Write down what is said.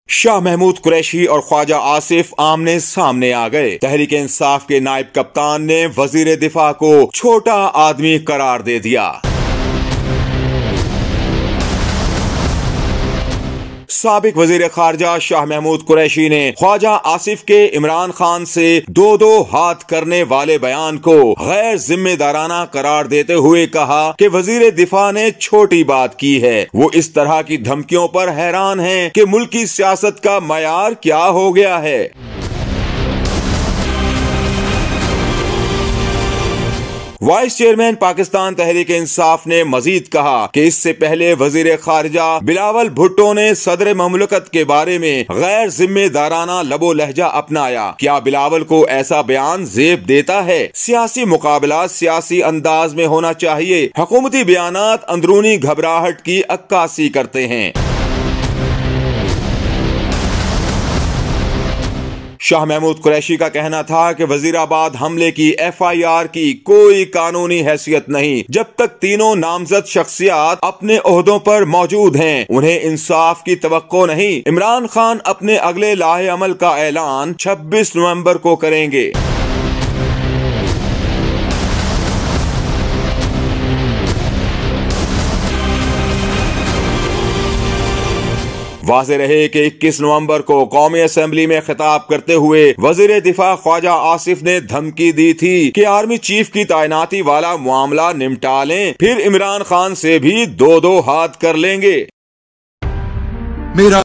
शाह महमूद कुरैशी और ख्वाजा आसिफ आमने सामने आ गए। तहरीक इंसाफ के नायब कप्तान ने वजीर दिफा को छोटा आदमी करार दे दिया। साबिक वजीर खारजा शाह महमूद कुरैशी ने ख्वाजा आसिफ के इमरान खान से दो हाथ करने वाले बयान को गैर जिम्मेदाराना करार देते हुए कहा कि वजीर दिफा ने छोटी बात की है। वो इस तरह की धमकियों पर हैरान हैं कि मुल्की सियासत का मयार क्या हो गया है। वाइस चेयरमैन पाकिस्तान तहरीक इंसाफ ने मजीद कहा कि इससे पहले वजीर खारजा बिलावल भुट्टो ने सदर ममलकत के बारे में गैर जिम्मेदाराना लबो लहजा अपनाया। क्या बिलावल को ऐसा बयान जेब देता है? सियासी मुकाबला सियासी अंदाज में होना चाहिए। हुकूमती बयानात अंदरूनी घबराहट की अक्कासी करते हैं। शाह महमूद कुरैशी का कहना था कि वजीराबाद हमले की FIR की कोई कानूनी हैसियत नहीं जब तक तीनों नामजद शख्सियात अपने ओहदों पर मौजूद हैं। उन्हें इंसाफ की तवक्को नहीं। इमरान खान अपने अगले लाहे अमल का ऐलान 26 नवंबर को करेंगे। वाज़े रहे कि 21 नवंबर को कौमी असेंबली में खिताब करते हुए वजीर दिफा ख्वाजा आसिफ ने धमकी दी थी कि आर्मी चीफ की तैनाती वाला मामला निपटा लें, फिर इमरान खान से भी दो हाथ कर लेंगे। मेरा